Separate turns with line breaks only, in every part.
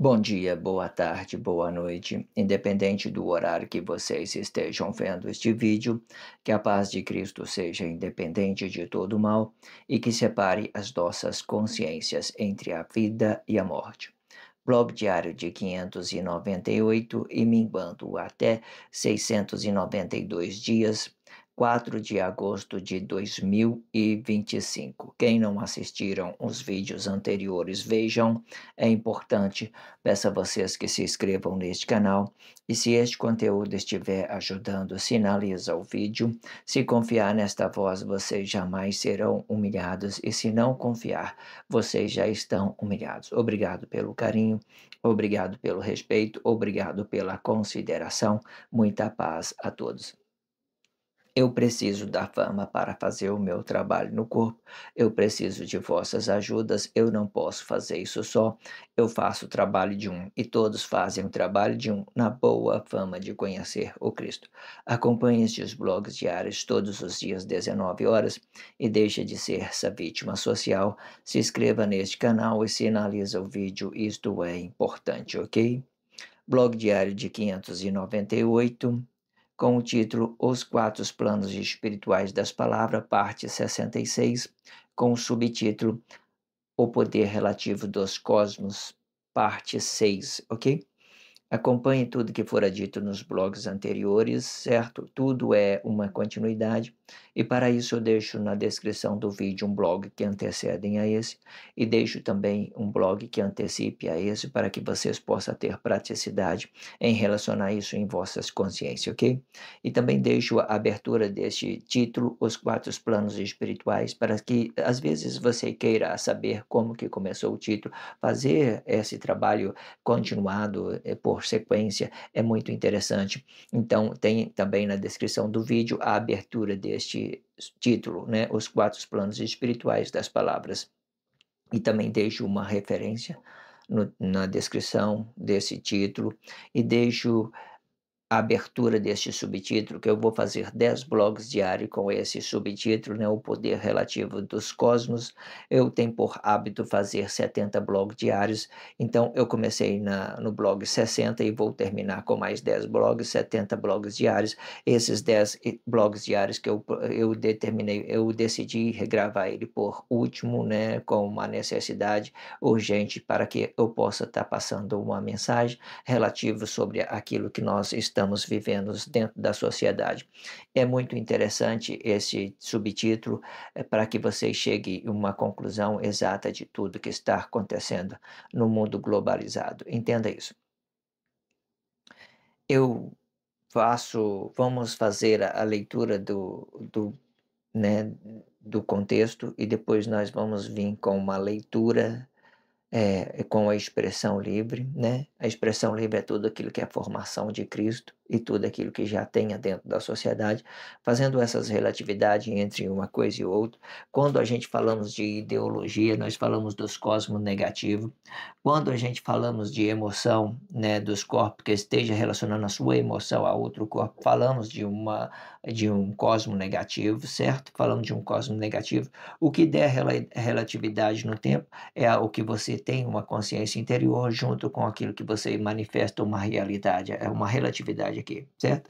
Bom dia, boa tarde, boa noite, independente do horário que vocês estejam vendo este vídeo, que a paz de Cristo seja independente de todo mal e que separe as nossas consciências entre a vida e a morte. Blog diário de 598 e minguando até 692 dias, 4 de agosto de 2025. Quem não assistiram os vídeos anteriores, vejam, é importante. Peço a vocês que se inscrevam neste canal e se este conteúdo estiver ajudando, sinaliza o vídeo. Se confiar nesta voz, vocês jamais serão humilhados e se não confiar, vocês já estão humilhados. Obrigado pelo carinho, obrigado pelo respeito, obrigado pela consideração. Muita paz a todos. Eu preciso da fama para fazer o meu trabalho no corpo. Eu preciso de vossas ajudas. Eu não posso fazer isso só. Eu faço o trabalho de um e todos fazem o trabalho de um na boa fama de conhecer o Cristo. Acompanhe estes blogs diários todos os dias, 19 horas, e deixe de ser essa vítima social. Se inscreva neste canal e sinaliza o vídeo. Isto é importante, ok? Blog diário de 598 com o título Os Quatro Planos Espirituais das Palavras, parte 66, com o subtítulo O Poder Relativo dos Cosmos, parte 6, ok? Acompanhe tudo que fora dito nos blogs anteriores, certo? Tudo é uma continuidade. E para isso eu deixo na descrição do vídeo um blog que antecedem a esse e deixo também um blog que antecipe a esse para que vocês possam ter praticidade em relacionar isso em vossas consciências, ok? E também deixo a abertura deste título, Os Quatro Planos Espirituais, para que às vezes você queira saber como que começou o título, fazer esse trabalho continuado por sequência é muito interessante. Então, tem também na descrição do vídeo a abertura deste título, né? Os Quatro Planos Espirituais das Palavras. E também deixo uma referência na descrição desse título e deixo a abertura deste subtítulo, que eu vou fazer 10 blogs diários com esse subtítulo, né, o poder relativo dos cosmos. Eu tenho por hábito fazer 70 blogs diários, então eu comecei no blog 60 e vou terminar com mais 10 blogs, 70 blogs diários. Esses 10 blogs diários que eu decidi regravar ele por último, né, com uma necessidade urgente para que eu possa estar passando uma mensagem relativa sobre aquilo que nós estamos vivendo dentro da sociedade. É muito interessante esse subtítulo para que você chegue a uma conclusão exata de tudo que está acontecendo no mundo globalizado. Entenda isso. Eu vamos fazer a leitura né, do contexto e depois nós vamos vir com uma leitura com a expressão livre, né? A expressão livre é tudo aquilo que é a formação de Cristo e tudo aquilo que já tenha dentro da sociedade, fazendo essas relatividades entre uma coisa e outra. Quando a gente falamos de ideologia, nós falamos dos cosmos negativos. Quando a gente falamos de emoção, né, dos corpos que esteja relacionando a sua emoção a outro corpo, falamos de um cosmo negativo, certo? Falamos de um cosmo negativo. O que der relatividade no tempo é o que você tem uma consciência interior junto com aquilo que você manifesta uma realidade, é uma relatividade aqui, certo?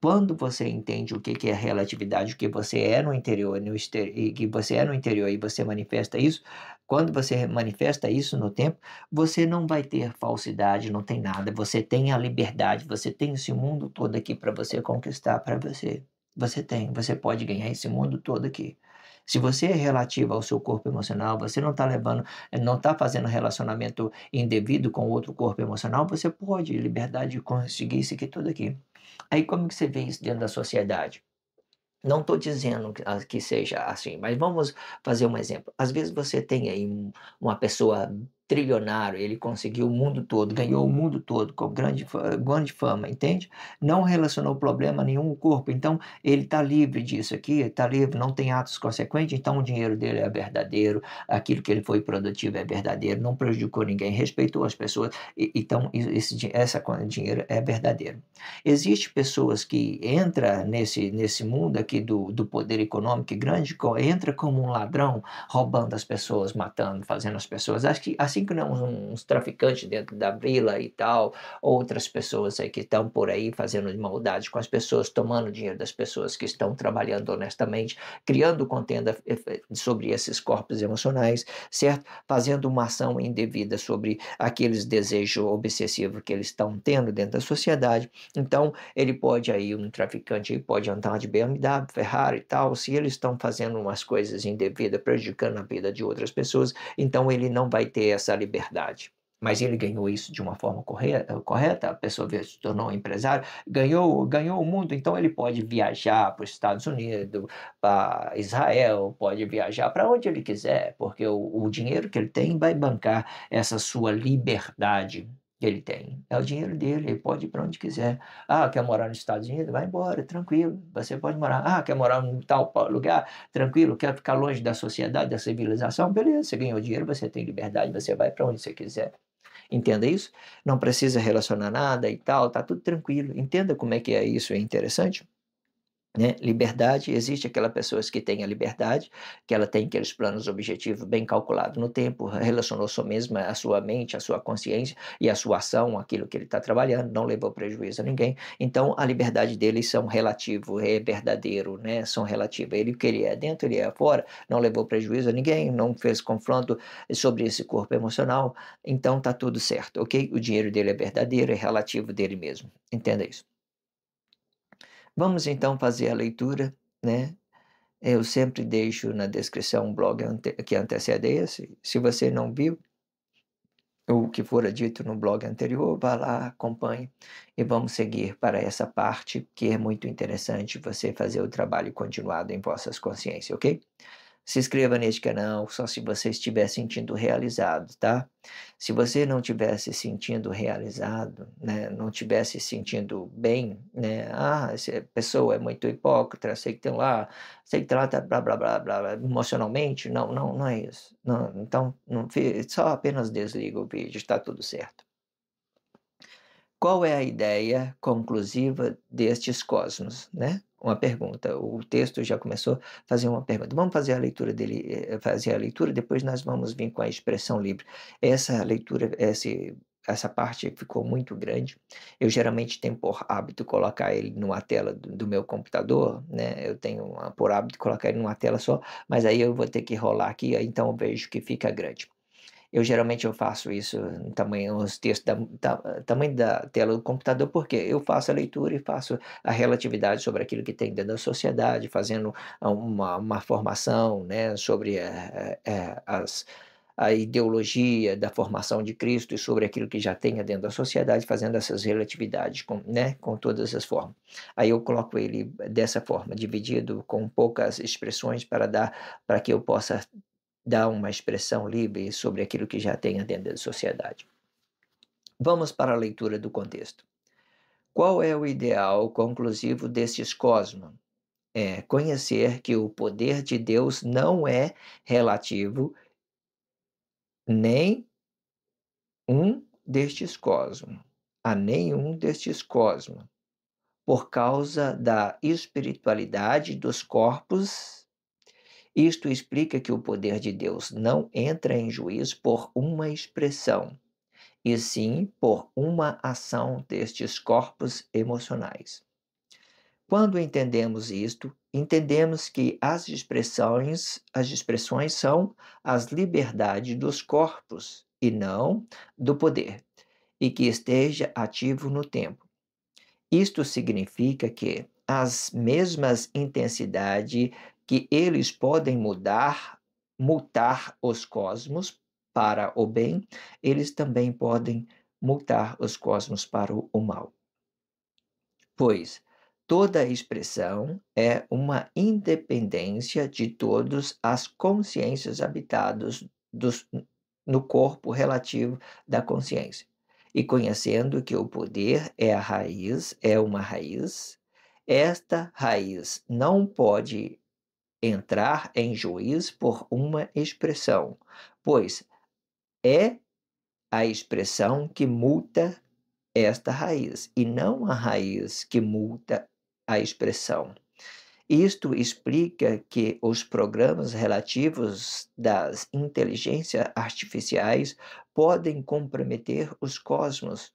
Quando você entende o que é relatividade, o que você é no interior e que você é no interior e você manifesta isso, quando você manifesta isso no tempo, você não vai ter falsidade, não tem nada, você tem a liberdade, você tem esse mundo todo aqui para você conquistar para você. Você tem, você pode ganhar esse mundo todo aqui. Se você é relativo ao seu corpo emocional, você não está levando, não está fazendo relacionamento indevido com outro corpo emocional, você pode, liberdade de conseguir isso aqui tudo aqui. Aí como que você vê isso dentro da sociedade? Não estou dizendo que seja assim, mas vamos fazer um exemplo. Às vezes você tem aí uma pessoa trilionário, ele conseguiu o mundo todo, ganhou o mundo todo com grande fama, entende? Não relacionou problema nenhum ao corpo, então ele está livre disso aqui, está livre, não tem atos consequentes, então o dinheiro dele é verdadeiro, aquilo que ele foi produtivo é verdadeiro, não prejudicou ninguém, respeitou as pessoas, então esse dinheiro é verdadeiro. Existem pessoas que entram nesse mundo aqui do poder econômico grande, entra como um ladrão, roubando as pessoas, matando, fazendo as pessoas, assim assim que não uns traficantes dentro da vila e tal, outras pessoas aí que estão por aí fazendo maldade com as pessoas, tomando dinheiro das pessoas que estão trabalhando honestamente, criando contenda sobre esses corpos emocionais, certo? Fazendo uma ação indevida sobre aqueles desejos obsessivos que eles estão tendo dentro da sociedade. Então, ele pode aí, um traficante aí pode andar de BMW, Ferrari e tal, se eles estão fazendo umas coisas indevidas, prejudicando a vida de outras pessoas, então ele não vai ter essa liberdade. Mas ele ganhou isso de uma forma correta, a pessoa se tornou um empresário, ganhou o mundo, então ele pode viajar para os Estados Unidos, para Israel, pode viajar para onde ele quiser, porque o dinheiro que ele tem vai bancar essa sua liberdade que ele tem. É o dinheiro dele, ele pode ir para onde quiser. Ah, quer morar nos Estados Unidos? Vai embora, tranquilo, você pode morar. Ah, quer morar em tal lugar? Tranquilo, quer ficar longe da sociedade, da civilização? Beleza, você ganhou dinheiro, você tem liberdade, você vai para onde você quiser. Entenda isso? Não precisa relacionar nada e tal, tá tudo tranquilo. Entenda como é que é isso, é interessante? Né? Liberdade, existe aquela pessoas que têm a liberdade, que ela tem aqueles planos objetivos bem calculados no tempo, relacionou sua mesma, a sua mente, a sua consciência e a sua ação, aquilo que ele está trabalhando, não levou prejuízo a ninguém. Então, a liberdade deles são relativo, é verdadeiro, né? São relativos. Ele que ele é dentro, ele é fora, não levou prejuízo a ninguém, não fez confronto sobre esse corpo emocional, então tá tudo certo, ok? O dinheiro dele é verdadeiro, é relativo dele mesmo. Entenda isso. Vamos então fazer a leitura, né? Eu sempre deixo na descrição um blog que antecede esse. Se você não viu o que fora dito no blog anterior, vá lá, acompanhe e vamos seguir para essa parte que é muito interessante você fazer o trabalho continuado em vossas consciências, ok? Se inscreva neste canal só se você estiver sentindo realizado, tá? Se você não estiver se sentindo realizado, né, não estiver se sentindo bem, né, essa pessoa é muito hipócrita, sei que tem lá, sei que trata blá blá blá blá, blá emocionalmente, não é isso. Não, então, não, só apenas desliga o vídeo, está tudo certo. Qual é a ideia conclusiva destes cosmos, né? Uma pergunta. O texto já começou a fazer uma pergunta. Vamos fazer a leitura dele, fazer a leitura, depois nós vamos vir com a expressão livre. Essa leitura, essa parte ficou muito grande. Eu geralmente tenho por hábito colocar ele numa tela do meu computador, né? Eu tenho por hábito colocar ele numa tela só, mas aí eu vou ter que rolar aqui, então eu vejo que fica grande. Eu geralmente faço isso em tamanho, os textos tamanho da tela do computador, porque eu faço a leitura e faço a relatividade sobre aquilo que tem dentro da sociedade, fazendo uma formação, né, sobre a ideologia da formação de Cristo e sobre aquilo que já tem dentro da sociedade, fazendo essas relatividades né, com todas as formas. Aí eu coloco ele dessa forma, dividido com poucas expressões para que eu possa dar uma expressão livre sobre aquilo que já tem dentro da sociedade. Vamos para a leitura do contexto. Qual é o ideal conclusivo destes cosmos? É conhecer que o poder de Deus não é relativo nem um destes cosmos, a nenhum destes cosmos, por causa da espiritualidade dos corpos. Isto explica que o poder de Deus não entra em juízo por uma expressão, e sim por uma ação destes corpos emocionais. Quando entendemos isto, entendemos que as expressões são as liberdades dos corpos e não do poder, e que esteja ativo no tempo. Isto significa que as mesmas intensidades que eles podem multar os cosmos para o bem, eles também podem multar os cosmos para o mal. Pois toda expressão é uma independência de todas as consciências habitadas no corpo relativo da consciência. E conhecendo que o poder é uma raiz, esta raiz não pode entrar em juízo por uma expressão, pois é a expressão que multa esta raiz, e não a raiz que multa a expressão. Isto explica que os programas relativos das inteligências artificiais podem comprometer os cosmos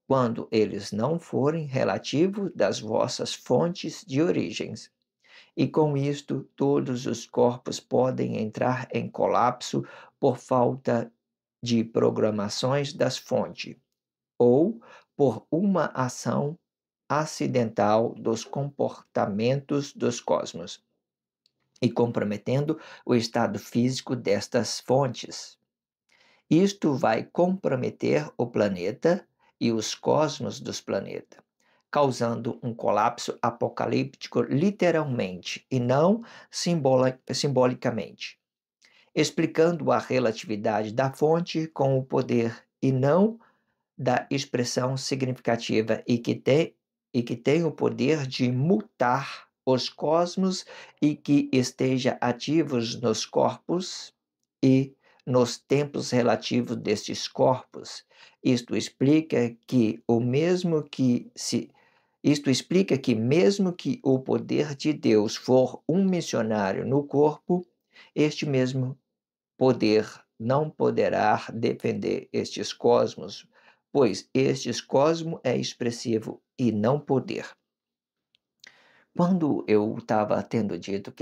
quando eles não forem relativos das vossas fontes de origens. E com isto, todos os corpos podem entrar em colapso por falta de programações das fontes, ou por uma ação acidental dos comportamentos dos cosmos, e comprometendo o estado físico destas fontes. Isto vai comprometer o planeta e os cosmos dos planetas, causando um colapso apocalíptico literalmente e não simbolicamente, explicando a relatividade da fonte com o poder e não da expressão significativa e que tem o poder de mutar os cosmos e que esteja ativos nos corpos e nos tempos relativos destes corpos. Isto explica que o mesmo que se Isto explica que mesmo que o poder de Deus for um missionário no corpo, este mesmo poder não poderá defender estes cosmos, pois estes cosmos é expressivo e não poder. Quando eu estava tendo dito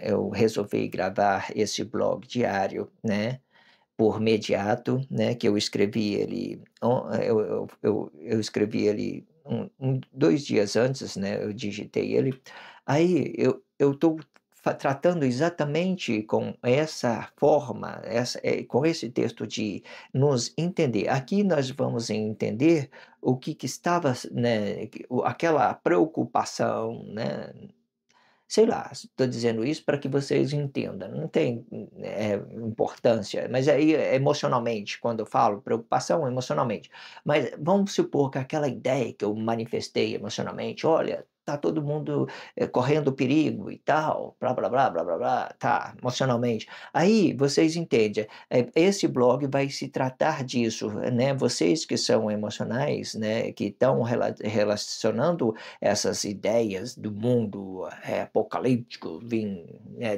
eu resolvi gravar esse blog diário, né, por Mediato, né, que eu escrevi ele, eu escrevi ele 2 dias antes, né, eu digitei ele. Aí eu estou tratando exatamente com essa forma, com esse texto de nos entender. Aqui nós vamos entender o que estava, né, aquela preocupação, né, sei lá, estou dizendo isso para que vocês entendam, não tem importância, mas aí emocionalmente, quando eu falo preocupação emocionalmente, mas vamos supor que aquela ideia que eu manifestei emocionalmente, olha, tá todo mundo correndo perigo e tal, blá blá blá blá blá blá, tá, emocionalmente. Aí vocês entendem, esse blog vai se tratar disso, né? Vocês que são emocionais, né, que estão relacionando essas ideias do mundo apocalíptico,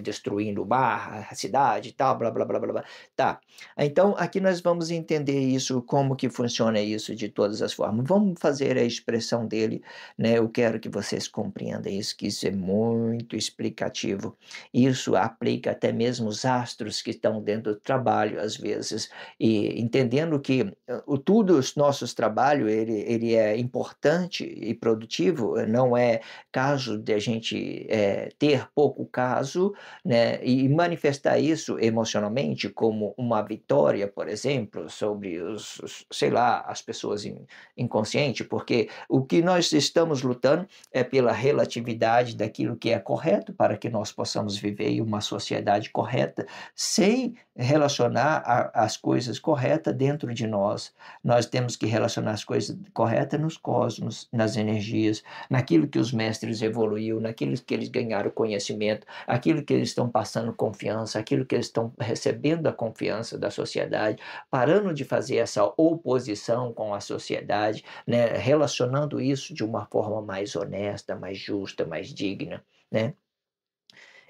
destruindo o mar, a cidade e tal, blá, blá, blá, blá, blá. Tá, então aqui nós vamos entender isso, como que funciona isso de todas as formas. Vamos fazer a expressão dele, né? Eu quero que vocês compreendam isso, que isso é muito explicativo. Isso aplica até mesmo os astros que estão dentro do trabalho, às vezes, e entendendo que tudo os nossos trabalhos, ele é importante e produtivo, não é caso de a gente ter pouco caso, né, e manifestar isso emocionalmente como uma vitória, por exemplo, sobre sei lá, as pessoas inconscientes, porque o que nós estamos lutando é pela relatividade daquilo que é correto para que nós possamos viver em uma sociedade correta, sem relacionar as coisas corretas dentro de nós. Nós temos que relacionar as coisas corretas nos cosmos, nas energias, naquilo que os mestres evoluíram, naquilo que eles ganharam conhecimento, aquilo que eles estão passando confiança, aquilo que eles estão recebendo a confiança da sociedade, parando de fazer essa oposição com a sociedade, né, relacionando isso de uma forma mais honesta, mais justa, mais digna, né?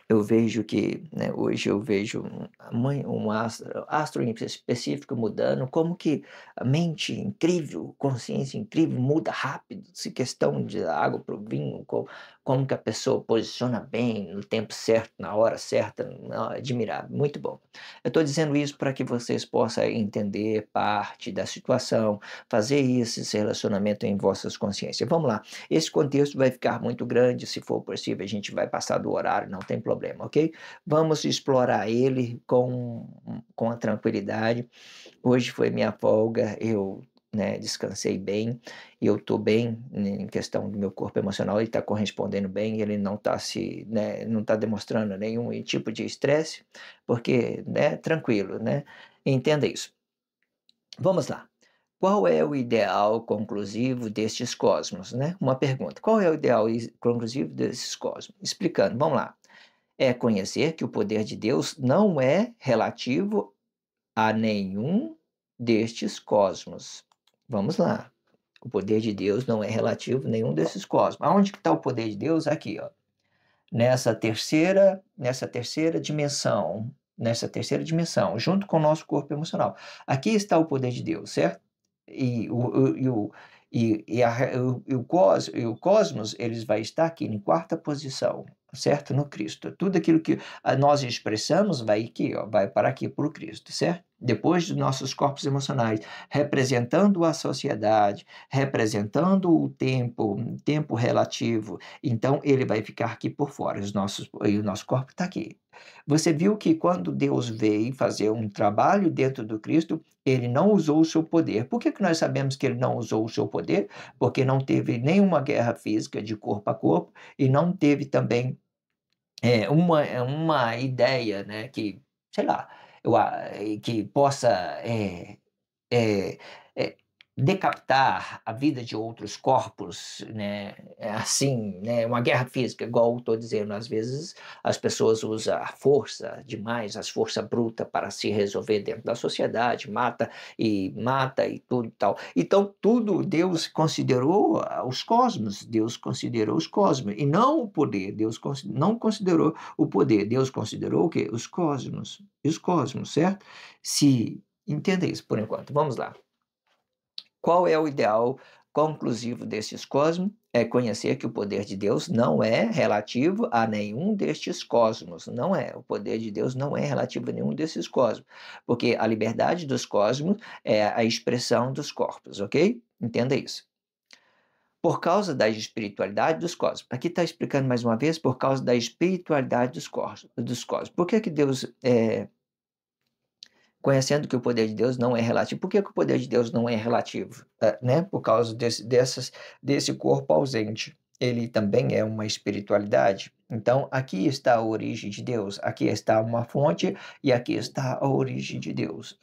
Eu vejo que, né, hoje eu vejo um astro em específico mudando, como que a mente incrível, consciência incrível muda rápido, se questão de água para o vinho, como que a pessoa posiciona bem, no tempo certo, na hora certa, não, admirável, muito bom. Eu estou dizendo isso para que vocês possam entender parte da situação, fazer esse relacionamento em vossas consciências. Vamos lá, esse contexto vai ficar muito grande, se for possível a gente vai passar do horário, não tem problema, ok? Vamos explorar ele com a tranquilidade. Hoje foi minha folga, eu, né, descansei bem, eu estou bem em questão do meu corpo emocional, ele está correspondendo bem, ele não está não está demonstrando nenhum tipo de estresse, porque, né, tranquilo, né? Entenda isso. Vamos lá. Qual é o ideal conclusivo destes cosmos, né? Uma pergunta. Qual é o ideal conclusivo desses cosmos? Explicando, vamos lá. É conhecer que o poder de Deus não é relativo a nenhum destes cosmos. Vamos lá. O poder de Deus não é relativo a nenhum desses cosmos. Aonde que está o poder de Deus? Aqui, ó. nessa terceira dimensão, junto com o nosso corpo emocional. Aqui está o poder de Deus, certo? E o cosmos, eles vai estar aqui em quarta posição, certo? No Cristo. Tudo aquilo que nós expressamos vai aqui, ó, vai para aqui, para o Cristo, certo? Depois dos nossos corpos emocionais, representando a sociedade, representando o tempo relativo, então ele vai ficar aqui por fora, e o nosso corpo está aqui. Você viu que quando Deus veio fazer um trabalho dentro do Cristo, ele não usou o seu poder. Por que que nós sabemos que ele não usou o seu poder? Porque não teve nenhuma guerra física de corpo a corpo e não teve também uma ideia, né, que, sei lá, que possa é, é, decapitar a vida de outros corpos, né? Assim, né? Uma guerra física, igual eu estou dizendo, às vezes as pessoas usam a força demais, a força bruta para se resolver dentro da sociedade, mata e tudo e tal. Então, tudo Deus considerou Deus considerou os cosmos, e não o poder, não considerou o poder, Deus considerou o quê? Os cosmos, certo? Se Entenda isso por enquanto. Vamos lá. Qual é o ideal conclusivo destes cosmos? É conhecer que o poder de Deus não é relativo a nenhum destes cosmos. Não é. O poder de Deus não é relativo a nenhum desses cosmos. Porque a liberdade dos cosmos é a expressão dos corpos, ok? Entenda isso. Por causa da espiritualidade dos cosmos. Aqui está explicando mais uma vez, por causa da espiritualidade dos cosmos. Por que Deus conhecendo que o poder de Deus não é relativo? Por que que o poder de Deus não é relativo? Né? Por causa desse corpo ausente. Ele também é uma espiritualidade. Então, aqui está a origem de Deus, aqui está uma fonte e aqui está a origem de Deus,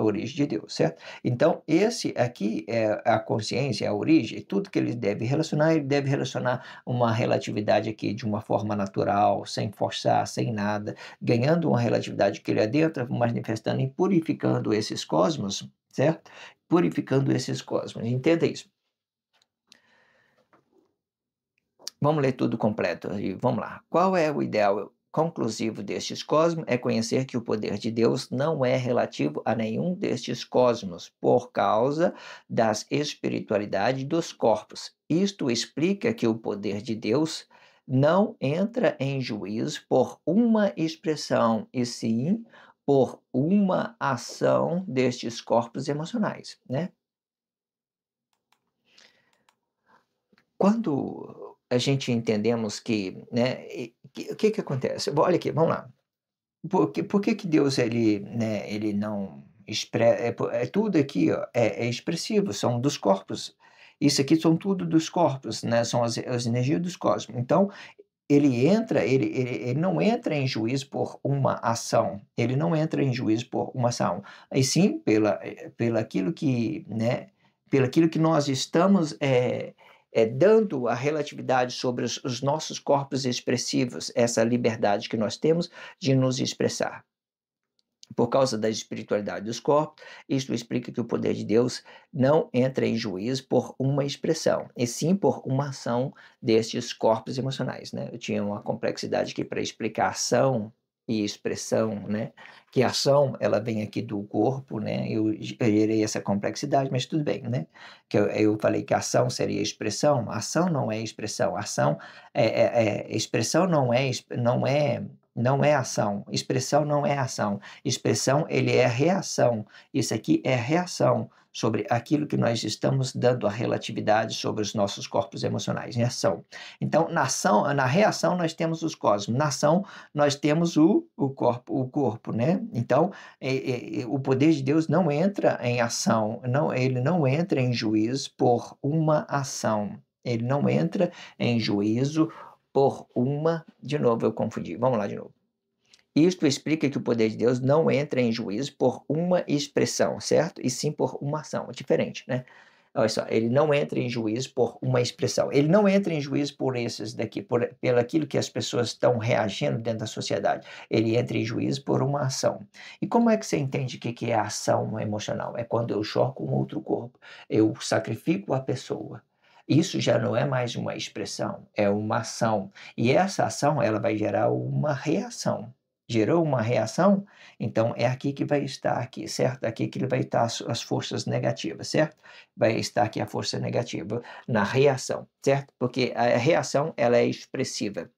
certo? Então, esse aqui é a consciência, a origem, tudo que ele deve relacionar uma relatividade aqui de uma forma natural, sem forçar, sem nada, ganhando uma relatividade que ele adentra, manifestando e purificando esses cosmos, certo? Purificando esses cosmos. Entenda isso. Vamos ler tudo completo e vamos lá. Qual é o ideal conclusivo destes cosmos? É conhecer que o poder de Deus não é relativo a nenhum destes cosmos, por causa das espiritualidades dos corpos. Isto explica que o poder de Deus não entra em juízo por uma expressão, e sim por uma ação destes corpos emocionais, né? Quando a gente entendemos que, né, o que que acontece? Olha aqui, vamos lá. Por que que Deus ele, né, ele não tudo aqui, ó, é expressivo, são dos corpos. Isso aqui são tudo dos corpos, né, são as energias dos cosmos. Então, ele não entra em juízo por uma ação, ele não entra em juízo por uma ação, e sim pela aquilo que, né, pelo aquilo que nós estamos, dando a relatividade sobre os nossos corpos expressivos, essa liberdade que nós temos de nos expressar. Por causa da espiritualidade dos corpos, isto explica que o poder de Deus não entra em juízo por uma expressão, e sim por uma ação destes corpos emocionais, né? Eu tinha uma complexidade aqui para explicar ação e expressão, né? Que a ação, ela vem aqui do corpo, né? Eu gerei essa complexidade, mas tudo bem, né? Que eu falei que a ação seria expressão, a ação não é expressão, a ação expressão não é ação, expressão não é ação. Expressão, ele é reação. Isso aqui é reação sobre aquilo que nós estamos dando a relatividade sobre os nossos corpos emocionais, em ação. Então, na reação nós temos os cosmos, na ação nós temos o corpo, né? Então, o poder de Deus não entra em ação, ele não entra em juízo por uma ação. Ele não entra em juízo por uma. De novo, eu confundi. Vamos lá de novo. Isto explica que o poder de Deus não entra em juízo por uma expressão, certo? E sim por uma ação. É diferente, né? Olha só, ele não entra em juízo por uma expressão. Ele não entra em juízo por esses daqui, pelo aquilo que as pessoas estão reagindo dentro da sociedade. Ele entra em juízo por uma ação. E como é que você entende o que é ação emocional? É quando eu choco um outro corpo. Eu sacrifico a pessoa. Isso já não é mais uma expressão, é uma ação. E essa ação, ela vai gerar uma reação. Gerou uma reação, então é aqui que vai estar aqui, certo? Aqui que ele vai estar as forças negativas, certo? Vai estar aqui a força negativa na reação, certo? Porque a reação, ela é expressiva.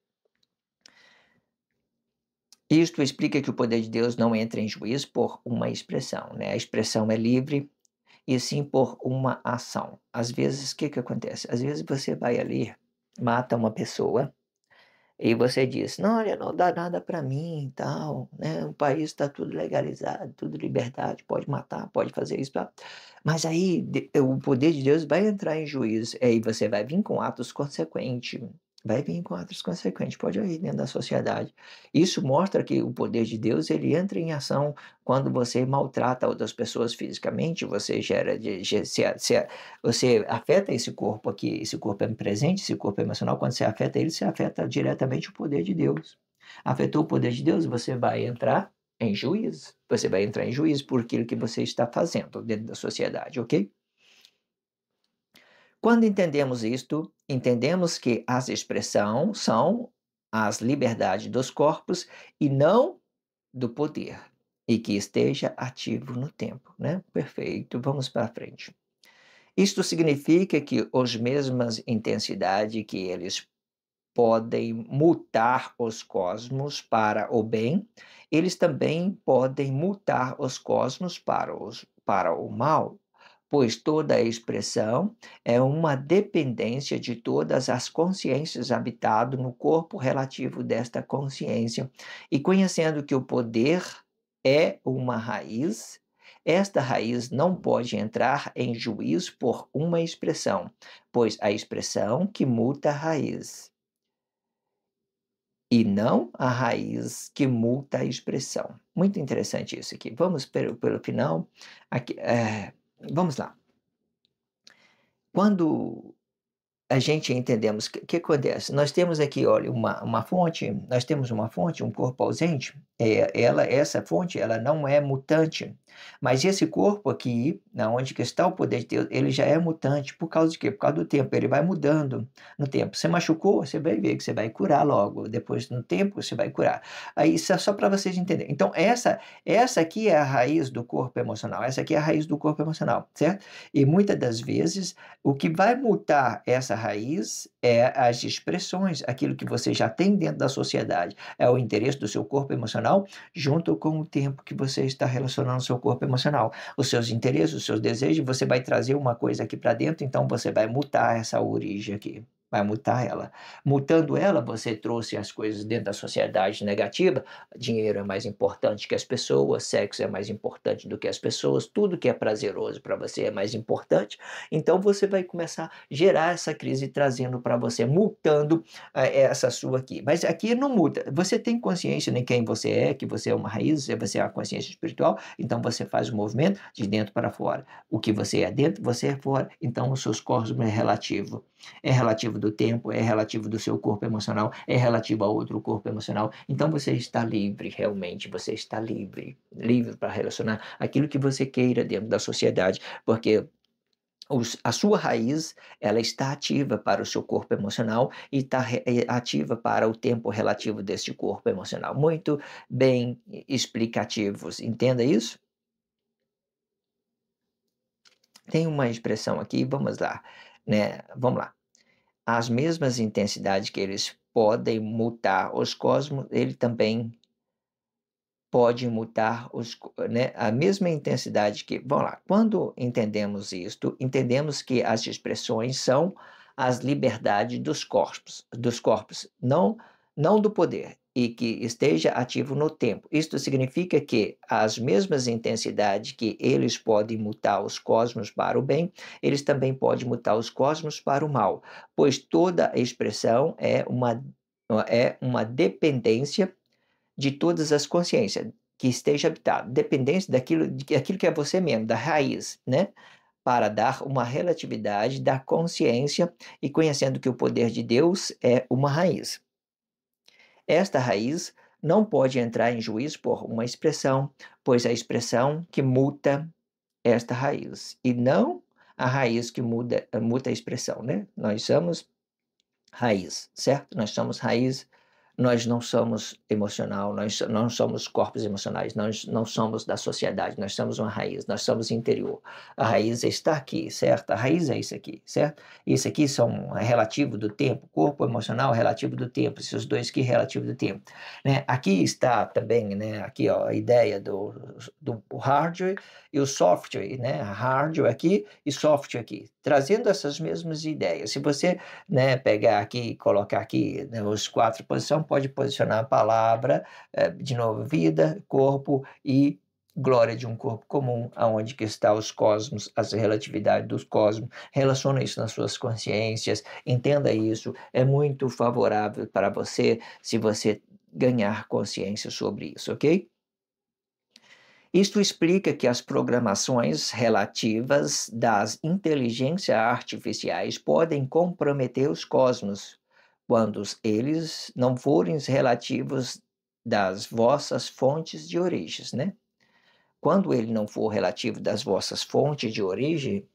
Isto explica que o poder de Deus não entra em juízo por uma expressão, né? A expressão é livre, e sim por uma ação. Às vezes, o que que acontece? Às vezes você vai ali, mata uma pessoa, e você diz: "Não, olha, não dá nada para mim e tal, né, o país está tudo legalizado, tudo liberdade, pode matar, pode fazer isso, tal". Mas aí o poder de Deus vai entrar em juízo, aí você vai vir com atos consequentes, vai vir com atos consequentes, pode ir dentro da sociedade. Isso mostra que o poder de Deus, ele entra em ação quando você maltrata outras pessoas fisicamente, você gera de ge se você afeta esse corpo aqui, esse corpo é presente, esse corpo emocional, quando você afeta ele, você afeta diretamente o poder de Deus. Afetou o poder de Deus, você vai entrar em juízo. Você vai entrar em juízo por aquilo que você está fazendo dentro da sociedade, ok? Quando entendemos isto, entendemos que as expressões são as liberdades dos corpos e não do poder, e que esteja ativo no tempo, né? Perfeito, vamos para frente. Isto significa que as mesmas intensidade que eles podem mutar os cosmos para o bem, eles também podem mutar os cosmos para o mal, pois toda expressão é uma dependência de todas as consciências habitado no corpo relativo desta consciência, e conhecendo que o poder é uma raiz, esta raiz não pode entrar em juízo por uma expressão, pois a expressão que muta a raiz e não a raiz que multa a expressão. Muito interessante isso aqui. Vamos pelo final. Aqui, vamos lá. Quando a gente entendemos que acontece, nós temos aqui, olha, uma fonte, nós temos uma fonte, um corpo ausente, essa fonte, ela não é mutante, mas esse corpo aqui, na onde que está o poder de Deus, ele já é mutante, por causa de quê? Por causa do tempo, ele vai mudando no tempo. Você machucou, você vai ver que você vai curar logo, depois no tempo você vai curar. Aí isso é só para vocês entenderem. Então essa aqui é a raiz do corpo emocional, essa aqui é a raiz do corpo emocional, certo? E muitas das vezes o que vai mutar essa raiz é as expressões, aquilo que você já tem dentro da sociedade. É o interesse do seu corpo emocional junto com o tempo que você está relacionando o seu corpo emocional. Os seus interesses, os seus desejos, você vai trazer uma coisa aqui para dentro, então você vai mutar essa origem aqui. Vai mutar ela. Mutando ela, você trouxe as coisas dentro da sociedade negativa. Dinheiro é mais importante que as pessoas, sexo é mais importante do que as pessoas, tudo que é prazeroso para você é mais importante. Então você vai começar a gerar essa crise trazendo para você, mutando essa sua aqui. Mas aqui não muda. Você tem consciência de quem você é, que você é uma raiz, você é a consciência espiritual, então você faz o movimento de dentro para fora. O que você é dentro, você é fora. Então os seus corpos é relativo. É relativo do tempo, é relativo do seu corpo emocional, é relativo a outro corpo emocional. Então você está livre, realmente, você está livre. Livre para relacionar aquilo que você queira dentro da sociedade, porque a sua raiz, ela está ativa para o seu corpo emocional e está ativa para o tempo relativo deste corpo emocional. Muito bem explicativos, entenda isso? Tem uma expressão aqui, vamos lá, né? Vamos lá. As mesmas intensidades que eles podem mutar os cosmos, ele também pode mutar né, a mesma intensidade que. Vamos lá, quando entendemos isto, entendemos que as expressões são as liberdades dos corpos, não do poder, e que esteja ativo no tempo. Isto significa que as mesmas intensidades que eles podem mutar os cosmos para o bem, eles também podem mutar os cosmos para o mal, pois toda expressão é uma dependência de todas as consciências que esteja habitado, dependência daquilo que é você mesmo, da raiz, né? Para dar uma relatividade da consciência e conhecendo que o poder de Deus é uma raiz. Esta raiz não pode entrar em juízo por uma expressão, pois a expressão que muta esta raiz, e não a raiz que muda a expressão, né? Nós somos raiz, certo? Nós somos raiz, nós não somos emocional, nós não somos corpos emocionais, nós não somos da sociedade, nós somos uma raiz, nós somos interior. A raiz está aqui, certo? A raiz é isso aqui, certo? Isso aqui é relativo do tempo, corpo emocional é relativo do tempo, esses dois aqui relativo do tempo, né? Aqui está também, né? Aqui, ó, a ideia do hardware e o software, né? Hardware aqui e software aqui, trazendo essas mesmas ideias. Se você, né, pegar aqui e colocar aqui, né, os quatro posições, pode posicionar a palavra, de novo, vida, corpo e glória de um corpo comum, aonde que está os cosmos, as relatividades dos cosmos, relaciona isso nas suas consciências, entenda isso, é muito favorável para você se você ganhar consciência sobre isso, ok? Isto explica que as programações relativas das inteligências artificiais podem comprometer os cosmos, quando eles não forem relativos das vossas fontes de origens, né? Quando ele não for relativo das vossas fontes de origem,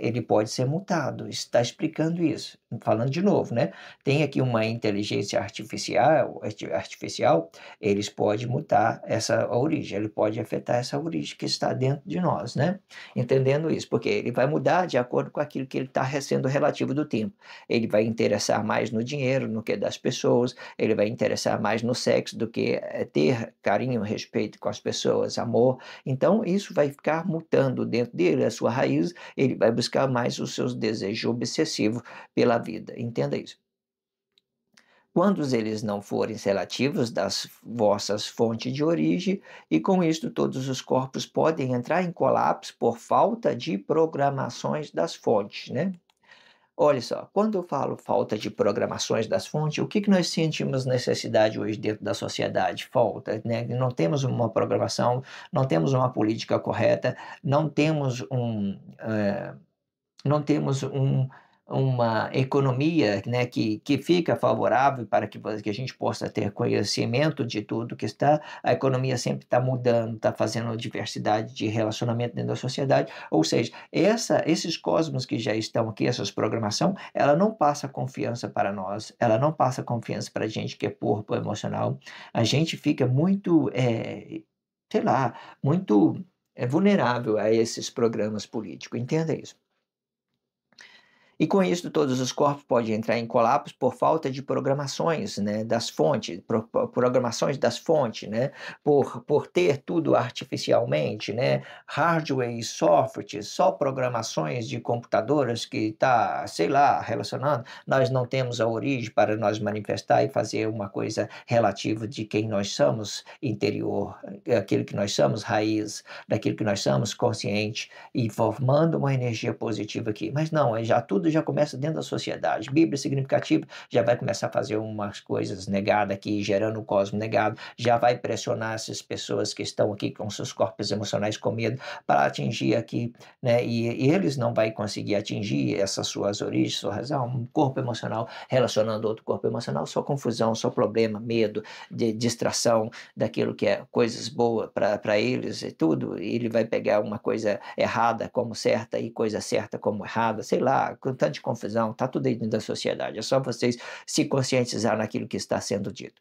ele pode ser mutado. Está explicando isso. Falando de novo, né? Tem aqui uma inteligência artificial, eles podem mutar essa origem, ele pode afetar essa origem que está dentro de nós, né? Entendendo isso, porque ele vai mudar de acordo com aquilo que ele está sendo relativo do tempo. Ele vai interessar mais no dinheiro, no que das pessoas, ele vai interessar mais no sexo do que ter carinho, respeito com as pessoas, amor. Então, isso vai ficar mutando dentro dele, a sua raiz, ele vai buscar mais os seus desejos obsessivos pela vida. Entenda isso. Quando eles não forem relativos das vossas fontes de origem, e com isto todos os corpos podem entrar em colapso por falta de programações das fontes, né? Olha só, quando eu falo falta de programações das fontes, o que que nós sentimos necessidade hoje dentro da sociedade? Falta, né? Não temos uma programação, não temos uma política correta, não temos não temos uma economia, né, que fica favorável para que a gente possa ter conhecimento de tudo que está. A economia sempre está mudando, está fazendo diversidade de relacionamento dentro da sociedade. Ou seja, esses cosmos que já estão aqui, essas programação, ela não passa confiança para nós, ela não passa confiança para a gente que é corpo emocional. A gente fica muito, sei lá, muito vulnerável a esses programas políticos. Entenda isso. E com isso, todos os corpos podem entrar em colapso por falta de programações, né, das fontes, programações das fontes, né, por ter tudo artificialmente, né, hardware e software, só programações de computadoras que está, sei lá, relacionando. Nós não temos a origem para nós manifestar e fazer uma coisa relativa de quem nós somos, interior, aquilo que nós somos, raiz, daquilo que nós somos, consciente, e formando uma energia positiva aqui. Mas não, tudo já começa dentro da sociedade. Bíblia significativa já vai começar a fazer umas coisas negadas aqui, gerando o cosmo negado, já vai pressionar essas pessoas que estão aqui com seus corpos emocionais com medo para atingir aqui, né? E eles não vão conseguir atingir essas suas origens, sua razão, um corpo emocional relacionando outro corpo emocional, só confusão, só problema, medo, de distração daquilo que é coisas boas para eles e tudo. E ele vai pegar uma coisa errada como certa e coisa certa como errada, sei lá, com tanta confusão, tá tudo aí dentro da sociedade. É só vocês se conscientizar naquilo que está sendo dito.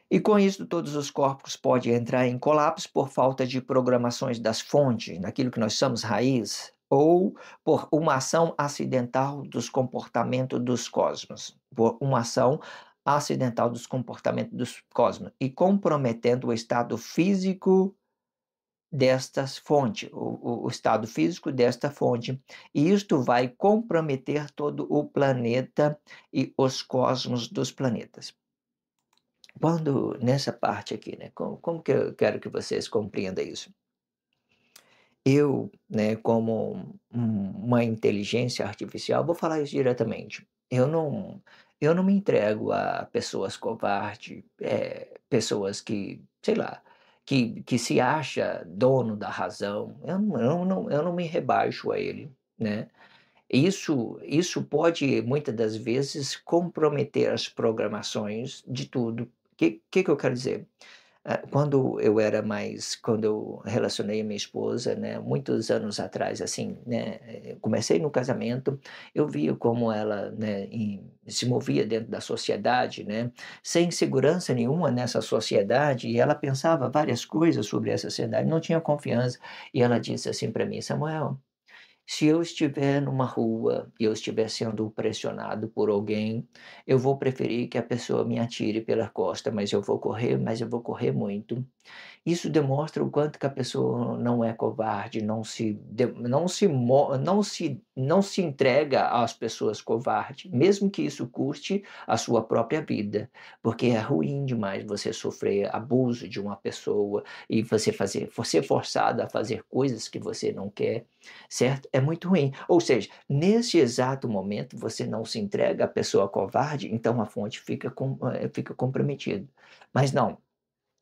E com isso, todos os corpos podem entrar em colapso por falta de programações das fontes, naquilo que nós chamamos raiz, ou por uma ação acidental dos comportamentos dos cosmos, por uma ação acidental dos comportamentos dos cosmos, e comprometendo o estado físico destas fontes, o estado físico desta fonte. E isto vai comprometer todo o planeta e os cosmos dos planetas. Quando, nessa parte aqui, né, como que eu quero que vocês compreendam isso? Eu, né, como uma inteligência artificial, vou falar isso diretamente. Eu não me entrego a pessoas covardes, pessoas que, sei lá, que se acha dono da razão. Eu não me rebaixo a ele, né? Isso pode, muitas das vezes, comprometer as programações de tudo. Que eu quero dizer? Quando eu relacionei a minha esposa, né, muitos anos atrás, assim, né, comecei no casamento, eu via como ela, né, se movia dentro da sociedade, né, sem segurança nenhuma nessa sociedade, e ela pensava várias coisas sobre essa sociedade, não tinha confiança, e ela disse assim para mim: "Samuel, se eu estiver numa rua e eu estiver sendo pressionado por alguém, eu vou preferir que a pessoa me atire pela costa, mas eu vou correr muito. Isso demonstra o quanto que a pessoa não é covarde, não se entrega às pessoas covardes, mesmo que isso custe a sua própria vida, porque é ruim demais você sofrer abuso de uma pessoa e ser forçado a fazer coisas que você não quer, certo? É muito ruim. Ou seja, nesse exato momento você não se entrega à pessoa covarde, então a fonte fica comprometida. Mas não,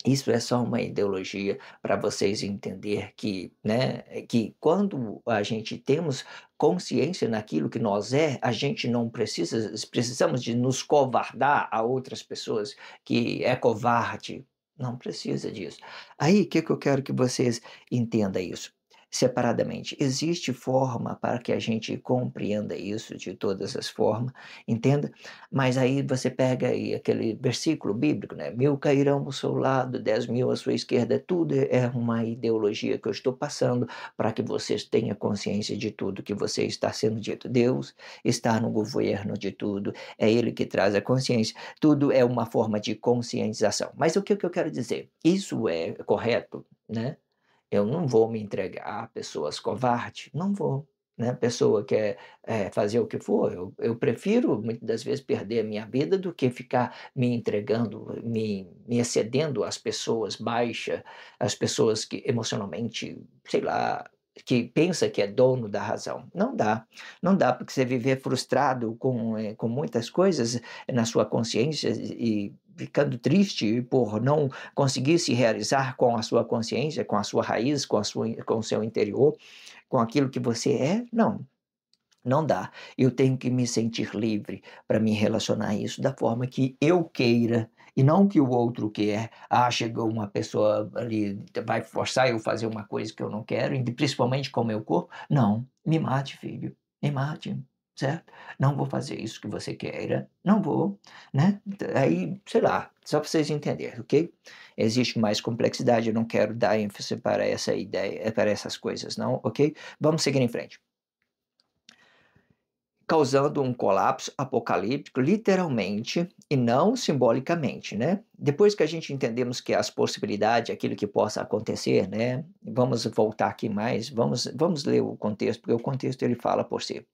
isso é só uma ideologia para vocês entender que, né, que quando a gente temos consciência naquilo que nós a gente não precisamos de nos covardar a outras pessoas que é covarde, não precisa disso. Aí, o que que eu quero que vocês entendam isso separadamente. Existe forma para que a gente compreenda isso de todas as formas, entenda? Mas aí você pega aí aquele versículo bíblico, né? 1000 cairão ao seu lado, 10.000 à sua esquerda. Tudo é uma ideologia que eu estou passando para que vocês tenham consciência de tudo que você está sendo dito. Deus está no governo de tudo, é Ele que traz a consciência. Tudo é uma forma de conscientização. Mas o que que eu quero dizer? Isso é correto, né? Eu não vou me entregar a pessoas covardes, não vou, né, pessoa quer, fazer o que for, eu prefiro muitas das vezes perder a minha vida do que ficar me entregando, me excedendo às pessoas baixa, às pessoas que emocionalmente, sei lá, que pensa que é dono da razão. Não dá, não dá, porque você viver frustrado com muitas coisas na sua consciência e ficando triste por não conseguir se realizar com a sua consciência, com a sua raiz, com o seu interior, com aquilo que você não, não dá. Eu tenho que me sentir livre para me relacionar a isso da forma que eu queira e não que o outro quer. Ah, chegou uma pessoa ali, vai forçar eu a fazer uma coisa que eu não quero, e principalmente com o meu corpo. Não, me mate, filho, me mate, certo? Não vou fazer isso que você queira, não vou, né? Aí, sei lá, só para vocês entenderem, ok? Existe mais complexidade, eu não quero dar ênfase para essa ideia, para essas coisas, não, ok? Vamos seguir em frente, causando um colapso apocalíptico, literalmente e não simbolicamente, né? Depois que a gente entendemos que as possibilidades, aquilo que possa acontecer, né? Vamos voltar aqui mais, vamos ler o contexto, porque o contexto ele fala por si.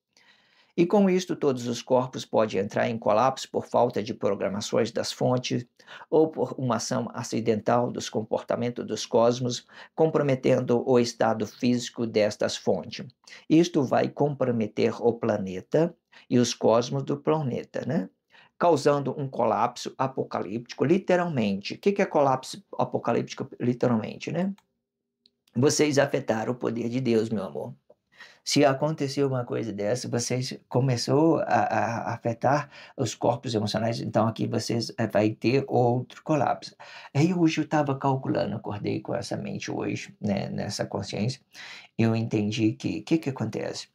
E com isto, todos os corpos podem entrar em colapso por falta de programações das fontes ou por uma ação acidental dos comportamentos dos cosmos, comprometendo o estado físico destas fontes. Isto vai comprometer o planeta e os cosmos do planeta, né? Causando um colapso apocalíptico, literalmente. O que é colapso apocalíptico, literalmente, né? Vocês afetaram o poder de Deus, meu amor. Se aconteceu uma coisa dessa, vocês começou a afetar os corpos emocionais, então aqui vocês vai ter outro colapso. Aí hoje eu estava calculando, acordei com essa mente hoje, né, nessa consciência, eu entendi que que acontece?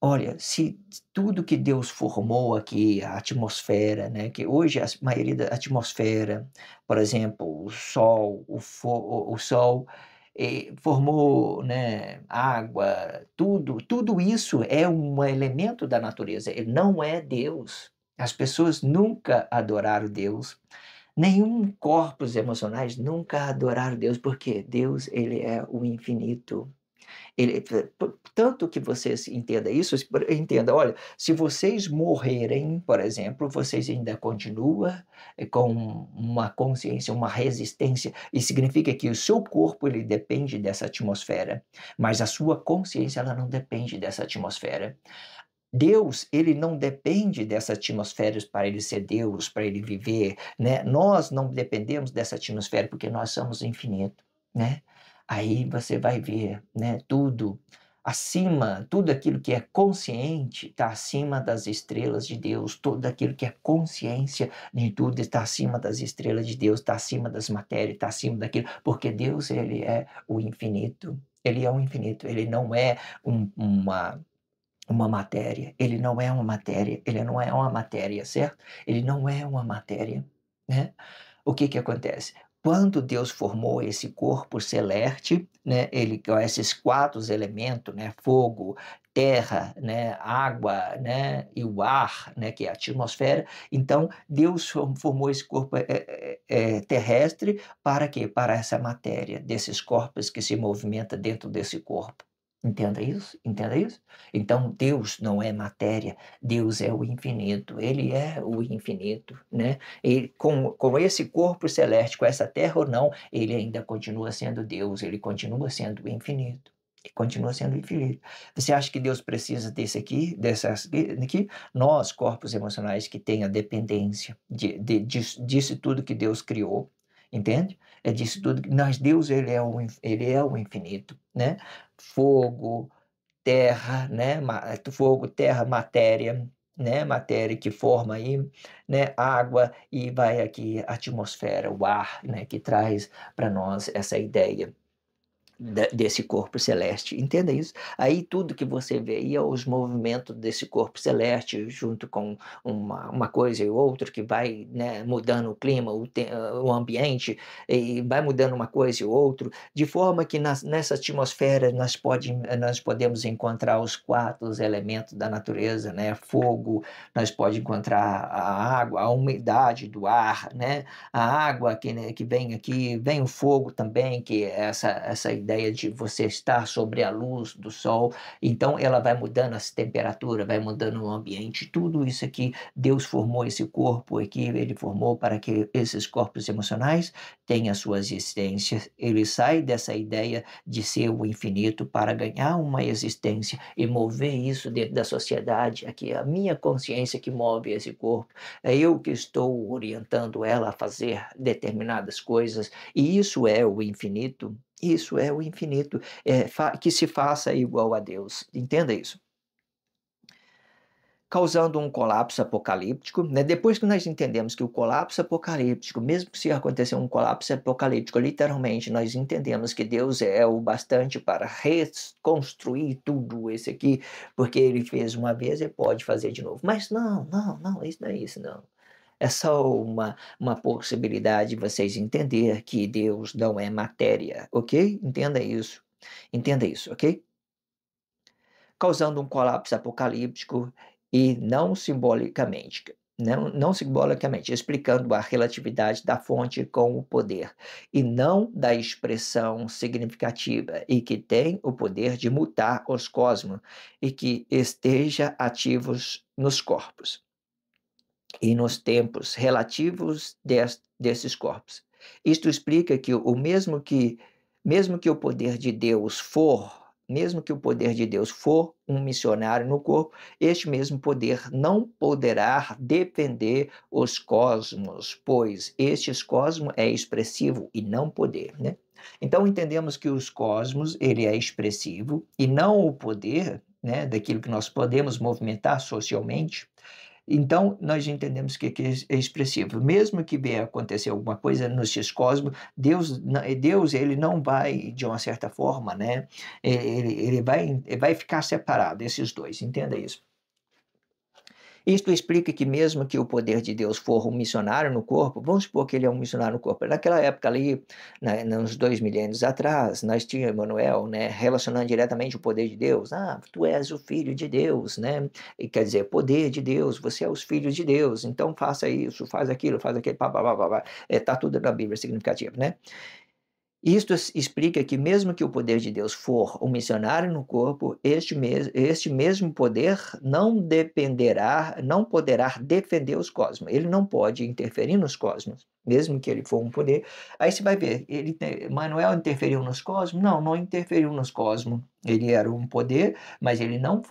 Olha, se tudo que Deus formou aqui, a atmosfera, né, que hoje a maioria da atmosfera, por exemplo, o sol, o sol formou, né, água, tudo isso é um elemento da natureza, ele não é Deus. As pessoas nunca adoraram Deus, nenhum corpos emocionais nunca adoraram Deus, porque Deus ele é o infinito. Tanto que vocês entendam isso, entenda, olha, se vocês morrerem, por exemplo, vocês ainda continuam com uma consciência, uma resistência, e significa que o seu corpo ele depende dessa atmosfera, mas a sua consciência ela não depende dessa atmosfera. Deus, ele não depende dessa atmosfera para ele ser Deus, para ele viver, né? Nós não dependemos dessa atmosfera porque nós somos infinito, né? Aí você vai ver, né, tudo, acima, tudo aquilo que é consciente está acima das estrelas de Deus, tudo aquilo que é consciência de tudo está acima das estrelas de Deus, está acima das matérias, está acima daquilo, porque Deus, ele é o infinito, ele é o infinito, ele não é uma matéria, ele não é uma matéria, ele não é uma matéria, certo? Ele não é uma matéria, né? O que que acontece? Quando Deus formou esse corpo celeste, né, ele com esses 4 elementos, né, fogo, terra, né, água, né, e o ar, né, que é a atmosfera. Então, Deus formou esse corpo terrestre para quê? Para essa matéria, desses corpos que se movimenta dentro desse corpo. Entenda isso? Entenda isso? Então, Deus não é matéria, Deus é o infinito, ele é o infinito, né? E com esse corpo celeste, com essa terra ou não, ele ainda continua sendo Deus, ele continua sendo infinito. E continua sendo infinito. Você acha que Deus precisa desse aqui, dessas aqui? Nós, corpos emocionais que têm a dependência disso tudo que Deus criou, entende? É disso tudo que nós, Deus, ele é o infinito, né? Fogo, terra, né? Fogo, terra, matéria, né? Matéria que forma aí, né? Água e vai aqui a atmosfera, o ar, né? Que traz para nós essa ideia desse corpo celeste, entenda isso. Aí tudo que você vê aí é os movimentos desse corpo celeste junto com uma coisa e outra que vai, né, mudando o clima, o ambiente, e vai mudando uma coisa e outra, de forma que nessa atmosfera nós podemos encontrar os 4 elementos da natureza, né? Fogo, nós podemos encontrar a água, a umidade do ar, né? A água que, né, que vem aqui, vem o fogo também, que é essa ideia de você estar sobre a luz do sol, então ela vai mudando a temperatura, vai mudando o ambiente, tudo isso aqui, Deus formou esse corpo aqui, ele formou para que esses corpos emocionais tenham a sua existência, ele sai dessa ideia de ser o infinito para ganhar uma existência e mover isso dentro da sociedade, aqui é a minha consciência que move esse corpo, é eu que estou orientando ela a fazer determinadas coisas, e isso é o infinito. Isso é o infinito, que se faça igual a Deus. Entenda isso. Causando um colapso apocalíptico, né? Depois que nós entendemos que o colapso apocalíptico, mesmo se acontecer um colapso apocalíptico, literalmente nós entendemos que Deus é o bastante para reconstruir tudo isso aqui, porque ele fez uma vez e pode fazer de novo. Mas não, isso não é isso, não. É só uma possibilidade de vocês entender que Deus não é matéria, ok? Entenda isso, ok? Causando um colapso apocalíptico e não simbolicamente, explicando a relatividade da fonte com o poder, e não da expressão significativa, e que tem o poder de mutar os cosmos, e que esteja ativos nos corpos e nos tempos relativos desses corpos. Isto explica que mesmo que o poder de Deus for, mesmo que o poder de Deus for um missionário no corpo, este mesmo poder não poderá defender os cosmos, pois estes cosmos é expressivo e não poder, né? Então entendemos que os cosmos, ele é expressivo e não o poder, né, daquilo que nós podemos movimentar socialmente. Então, nós entendemos que é expressivo. Mesmo que venha acontecer alguma coisa no cosmos, Deus ele não vai, de uma certa forma, né? Ele vai ficar separado, esses dois, entenda isso. Isto explica que mesmo que o poder de Deus for um missionário no corpo, vamos supor que ele é um missionário no corpo. Naquela época ali, né, uns 2 milênios atrás, nós tínhamos Emmanuel, né, relacionando diretamente o poder de Deus. Ah, tu és o filho de Deus, né? E quer dizer, poder de Deus, você é os filhos de Deus, então faça isso, faz aquilo, pá, pá, pá, pá, pá. Tá tudo na Bíblia significativo, né? Isto explica que mesmo que o poder de Deus for um missionário no corpo, este mesmo poder não poderá defender os cosmos. Ele não pode interferir nos cosmos, mesmo que ele for um poder. Aí você vai ver, Manuel interferiu nos cosmos? Não interferiu nos cosmos. Ele era um poder, mas ele não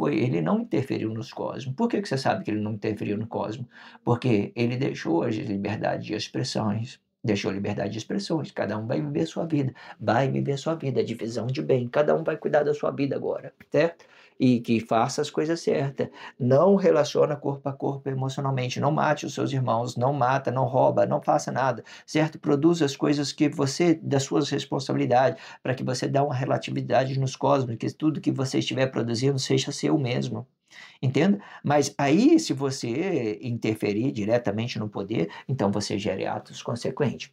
interferiu nos cosmos. Por que você sabe que ele não interferiu no cosmos? Porque ele deixou a liberdade de expressões. Deixou liberdade de expressões, cada um vai viver sua vida, vai viver sua vida, divisão de bem, cada um vai cuidar da sua vida agora, certo? E que faça as coisas certas, não relaciona corpo a corpo emocionalmente, não mate os seus irmãos, não mata, não rouba, não faça nada, certo? Produza as coisas que você, das suas responsabilidades, para que você dê uma relatividade nos cosmos, que tudo que você estiver produzindo seja seu mesmo. Entenda? Mas aí, se você interferir diretamente no poder, então você gere atos consequentes.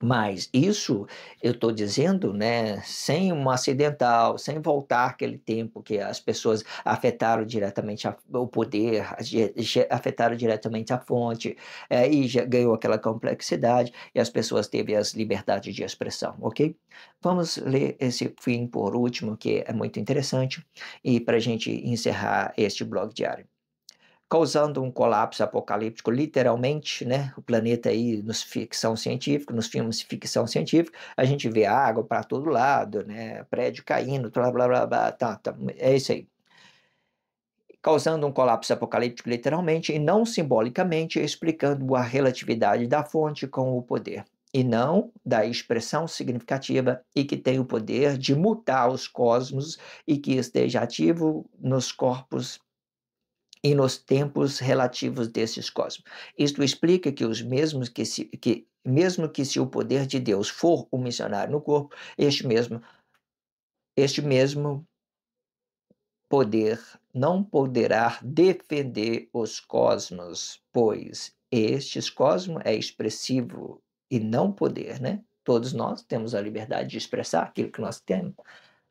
Mas isso eu estou dizendo, né, sem um acidental, sem voltar aquele tempo que as pessoas afetaram diretamente o poder, afetaram diretamente a fonte, e já ganhou aquela complexidade, e as pessoas teve as liberdades de expressão, ok? Vamos ler esse fim por último, que é muito interessante, e para a gente encerrar este blog diário causando um colapso apocalíptico, literalmente, né? O planeta aí nos ficção científica, nos filmes de ficção científica, a gente vê água para todo lado, né? Prédio caindo, blá blá blá, blá tá, é isso aí. Causando um colapso apocalíptico, literalmente, e não simbolicamente, explicando a relatividade da fonte com o poder, e não da expressão significativa e que tem o poder de mutar os cosmos e que esteja ativo nos corpos e nos tempos relativos desses cosmos. Isto explica que os mesmos que mesmo que se o poder de Deus for o missionário no corpo, este mesmo poder não poderá defender os cosmos, pois estes cosmos é expressivo e não poder, né? Todos nós temos a liberdade de expressar aquilo que nós temos,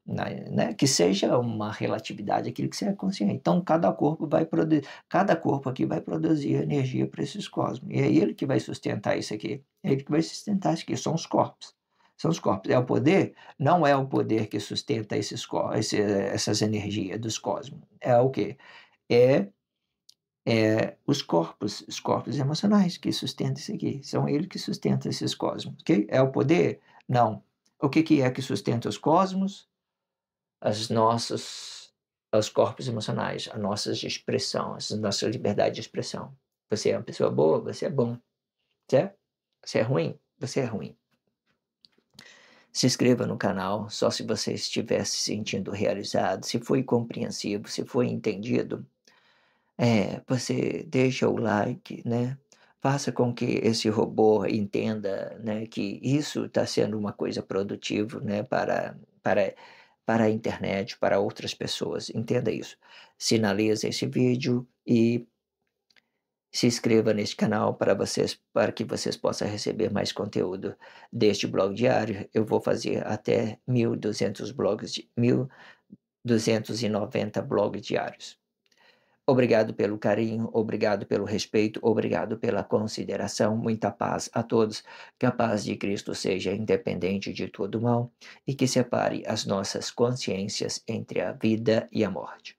né? Que seja uma relatividade aquilo que você é consciente. Então, cada corpo aqui vai produzir energia para esses cosmos. E é ele que vai sustentar isso aqui. É ele que vai sustentar isso aqui. São os corpos. São os corpos. É o poder? Não é o poder que sustenta essas energias dos cosmos. É o quê? É, os corpos emocionais que sustentam isso aqui. São ele que sustenta esses cosmos. Ok? É o poder? Não. O que é que sustenta os cosmos? as nossas, os corpos emocionais, a nossa expressão, a nossa liberdade de expressão. Você é uma pessoa boa, você é bom, certo? Você é ruim, você é ruim. Se inscreva no canal só se você estiver se sentindo realizado, se foi compreensivo, se foi entendido. Você deixa o like, né? Faça com que esse robô entenda, né, que isso está sendo uma coisa produtiva, né, para a internet, para outras pessoas. Entenda isso. Sinalize esse vídeo e se inscreva neste canal para que vocês possam receber mais conteúdo deste blog diário. Eu vou fazer até 1.290 blogs diários. Obrigado pelo carinho, obrigado pelo respeito, obrigado pela consideração. Muita paz a todos. Que a paz de Cristo seja independente de todo mal e que separe as nossas consciências entre a vida e a morte.